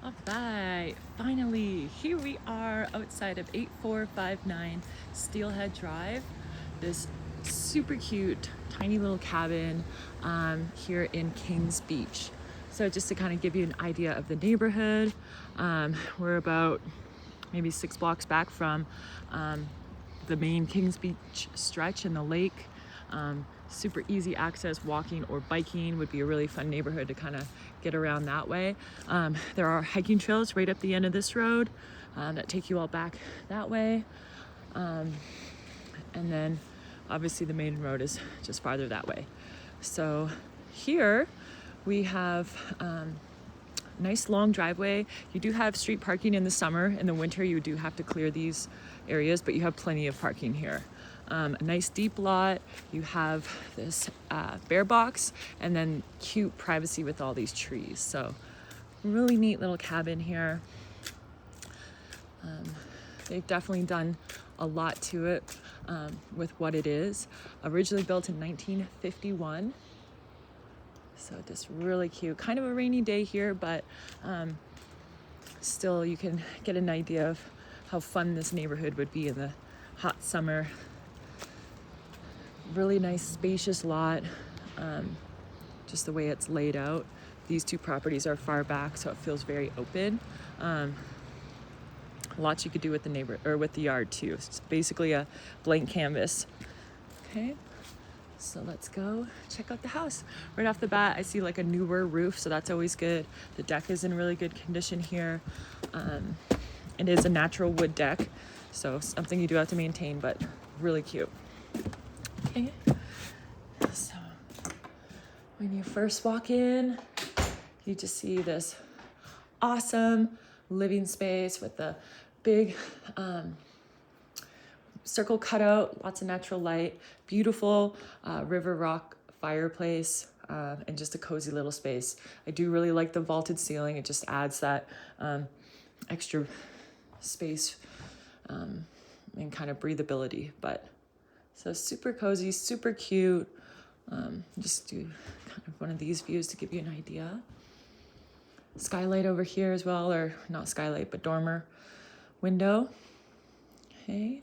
All right, finally, here we are outside of 8459 Steelhead Drive. This super cute, tiny little cabin here in Kings Beach. So just to kind of give you an idea of the neighborhood, we're about maybe 6 blocks back from the main Kings Beach stretch in the lake. Super easy access, walking or biking would be a really fun neighborhood to kind of get around that way. There are hiking trails right up the end of this road that take you all back that way. And then obviously the main road is just farther that way. So here we have nice long driveway. You do have street parking in the summer. In the winter, you do have to clear these areas, but you have plenty of parking here. A nice deep lot. You have this bear box and then cute privacy with all these trees. So really neat little cabin here. They've definitely done a lot to it with what it is. Originally built in 1951. So just really cute. Kind of a rainy day here, but still you can get an idea of how fun this neighborhood would be in the hot summer. Really nice spacious lot, just the way it's laid out. These two properties are far back, so it feels very open. Lots you could do with the yard too. It's basically a blank canvas. Okay, so let's go check out the house. Right off the bat, I see like a newer roof, so that's always good. The deck is in really good condition here. It is a natural wood deck, so something you do have to maintain, but really cute. Okay, so when you first walk in, you just see this awesome living space with the big circle cutout, lots of natural light, beautiful river rock fireplace, and just a cozy little space. I do really like the vaulted ceiling. It just adds that extra space and kind of breathability. But so super cozy, super cute. Just do kind of one of these views to give you an idea. Skylight over here as well, or not skylight, but dormer window. Okay.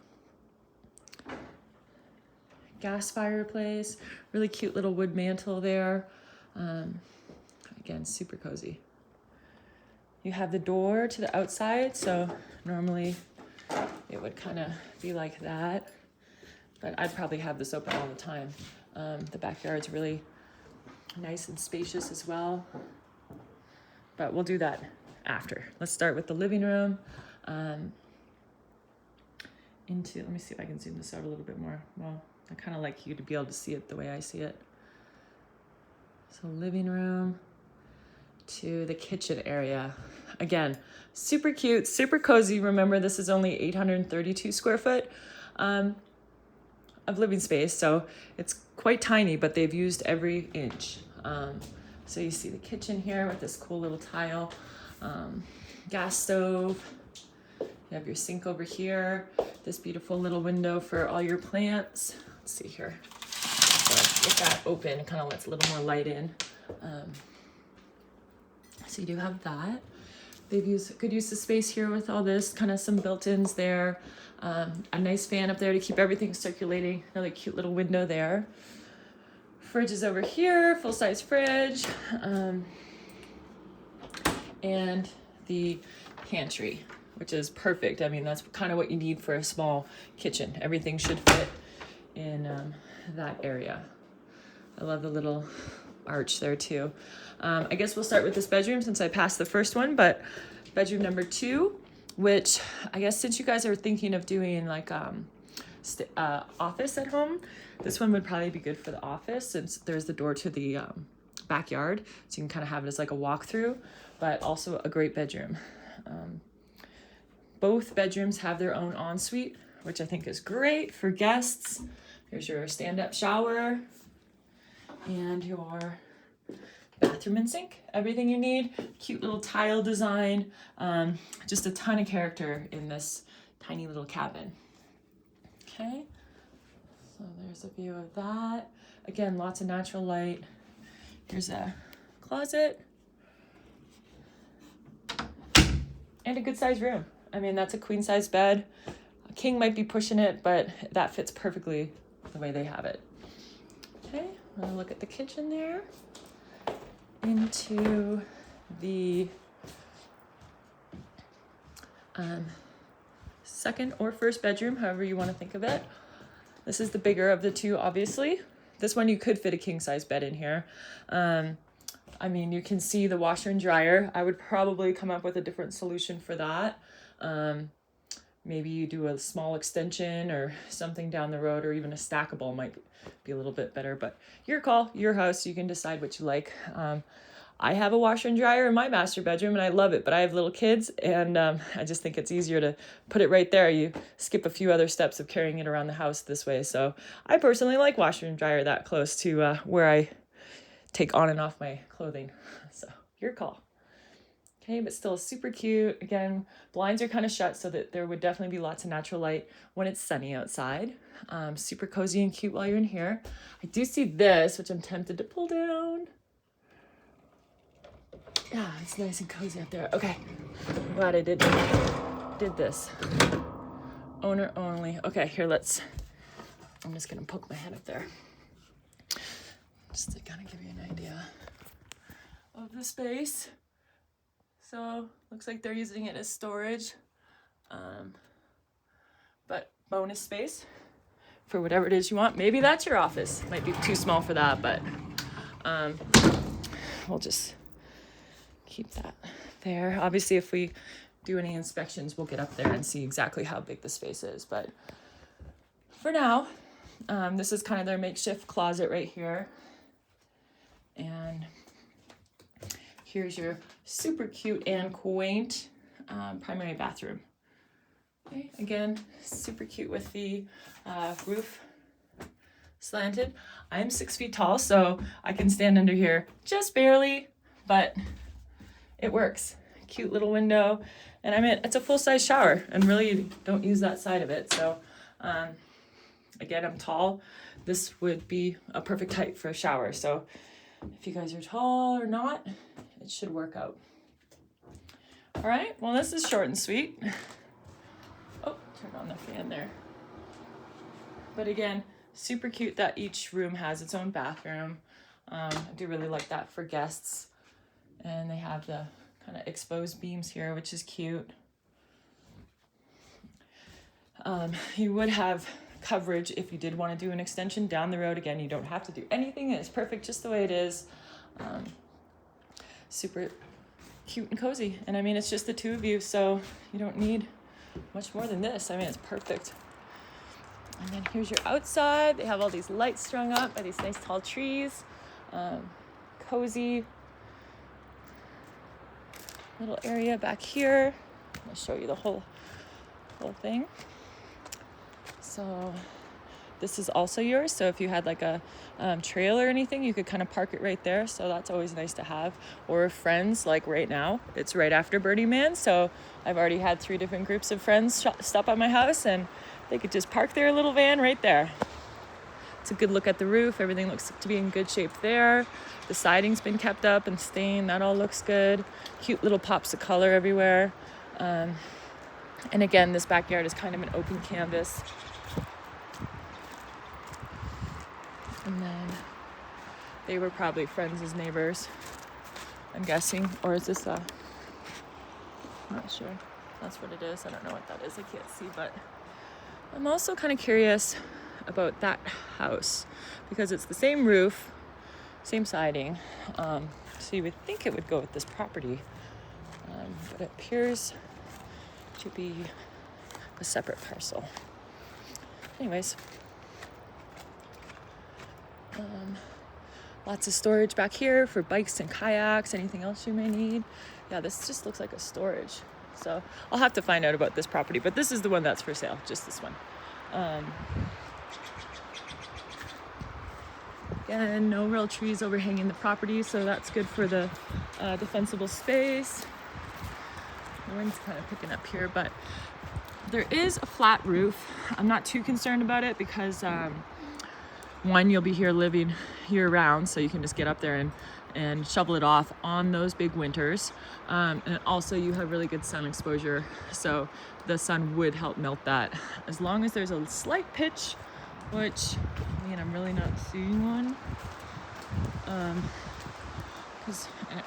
Gas fireplace, really cute little wood mantle there. Again, super cozy. You have the door to the outside, so normally it would kind of be like that, but I'd probably have this open all the time. The backyard's really nice and spacious as well, but we'll do that after. Let's start with the living room. Let me see if I can zoom this out a little bit more. Well, I kind of like you to be able to see it the way I see it. So living room to the kitchen area. Again, super cute, super cozy. Remember, this is only 832 square foot of living space, so it's quite tiny, but they've used every inch. So you see the kitchen here with this cool little tile, gas stove. You have your sink over here, this beautiful little window for all your plants. Let's see here. So with that open, it kind of lets a little more light in. So you do have that. They've used good use of space here with all this, kind of some built-ins there. A nice fan up there to keep everything circulating. Another cute little window there. Fridge is over here, full-size fridge. And the pantry, which is perfect. I mean, that's kind of what you need for a small kitchen. Everything should fit in that area. I love the little arch there too. I guess we'll start with this bedroom since I passed the first one, but bedroom number 2, which I guess since you guys are thinking of doing like office at home, this one would probably be good for the office since there's the door to the backyard, so you can kind of have it as like a walkthrough, but also a great bedroom. Both bedrooms have their own ensuite, which I think is great for guests. There's your stand-up shower and your bathroom and sink, everything you need. Cute little tile design, just a ton of character in this tiny little cabin. Okay, so there's a view of that. Again, lots of natural light. Here's a closet. and a good size room. I mean, that's a queen size bed. A king might be pushing it, but that fits perfectly the way they have it. Okay, I'm gonna look at the kitchen there. Into the second or first bedroom, however you want to think of it. This is the bigger of the two, obviously. This one you could fit a king size bed in here. I mean, you can see the washer and dryer. I would probably come up with a different solution for that. Maybe you do a small extension or something down the road, or even a stackable might be a little bit better, but your call, your house, you can decide what you like. I have a washer and dryer in my master bedroom and I love it, but I have little kids and I just think it's easier to put it right there. You skip a few other steps of carrying it around the house this way. So I personally like washer and dryer that close to where I take on and off my clothing. So your call. Okay, but still super cute. Again, blinds are kind of shut so that there would definitely be lots of natural light when it's sunny outside. Super cozy and cute while you're in here. I do see this, which I'm tempted to pull down. Yeah, it's nice and cozy up there. Okay, I'm glad I did this. Owner only. Okay, here, I'm just gonna poke my head up there. Just to kind of give you an idea of the space. So, looks like they're using it as storage. But bonus space for whatever it is you want. Maybe that's your office. Might be too small for that, but we'll just keep that there. Obviously, if we do any inspections, we'll get up there and see exactly how big the space is. But for now, this is kind of their makeshift closet right here. And here's your super cute and quaint primary bathroom. Okay, again, super cute with the roof slanted. I'm 6 feet tall, so I can stand under here just barely, but it works. Cute little window. And I mean, it's a full-size shower and really don't use that side of it. So again, I'm tall. This would be a perfect height for a shower. So if you guys are tall or not, it should work out. All right, well, this is short and sweet. Oh, turn on the fan there. But again, super cute that each room has its own bathroom. I do really like that for guests. And they have the kind of exposed beams here, which is cute. You would have coverage if you did want to do an extension down the road. Again, you don't have to do anything. It's perfect just the way it is. Super cute and cozy. And I mean, it's just the two of you, so you don't need much more than this. I mean, it's perfect. And then here's your outside. They have all these lights strung up by these nice tall trees. Cozy little area back here. I'll show you the whole thing. So this is also yours. So if you had like a trail or anything, you could kind of park it right there. So that's always nice to have. Or friends, like right now, it's right after Burning Man. So I've already had 3 different groups of friends stop by my house and they could just park their little van right there. It's a good look at the roof. Everything looks to be in good shape there. The siding's been kept up and stained. That all looks good. Cute little pops of color everywhere. And again, this backyard is kind of an open canvas. And then they were probably friends as neighbors, I'm guessing. Or is this I'm not sure. That's what it is. I don't know what that is. I can't see, but I'm also kind of curious about that house because it's the same roof, same siding. So you would think it would go with this property, but it appears to be a separate parcel. Anyways, lots of storage back here for bikes and kayaks, anything else you may need. Yeah, this just looks like a storage. So I'll have to find out about this property, but this is the one that's for sale, just this one. Again, no real trees overhanging the property, so that's good for the defensible space. The wind's kind of picking up here, but there is a flat roof. I'm not too concerned about it because one, you'll be here living year round, so you can just get up there and and shovel it off on those big winters. And also you have really good sun exposure, so the sun would help melt that. As long as there's a slight pitch, which, I mean, I'm really not seeing one.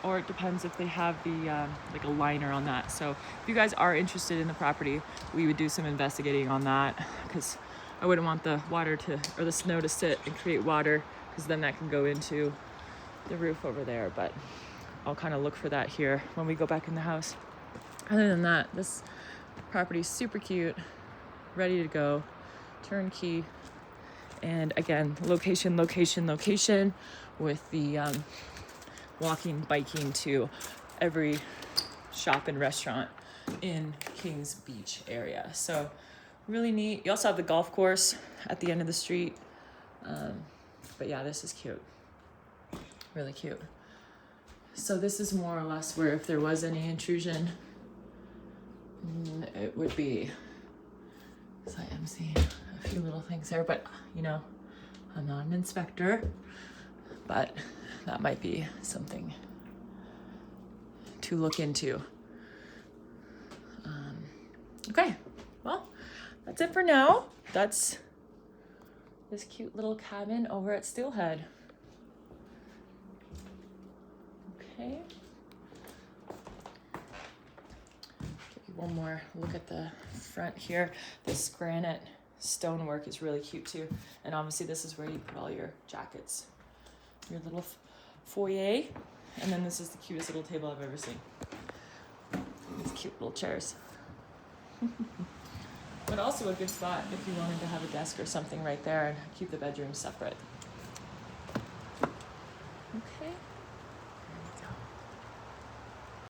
Or it depends if they have the like a liner on that. So if you guys are interested in the property, we would do some investigating on that, because I wouldn't want the water or the snow to sit and create water, because then that can go into the roof over there. But I'll kind of look for that here when we go back in the house. Other than that, this property is super cute, ready to go, turnkey. And again, location with the walking, biking to every shop and restaurant in Kings Beach area. So really neat. You also have the golf course at the end of the street. But yeah, this is cute. Really cute. So this is more or less where if there was any intrusion, it would be. So I am seeing a few little things there, but you know, I'm not an inspector, but that might be something to look into. Okay, well, that's it for now. That's this cute little cabin over at Steelhead. Okay. Give you one more look at the front here. This granite stonework is really cute too. And obviously this is where you put all your jackets. Your little foyer. And then this is the cutest little table I've ever seen. These cute little chairs. But also a good spot if you wanted to have a desk or something right there and keep the bedroom separate.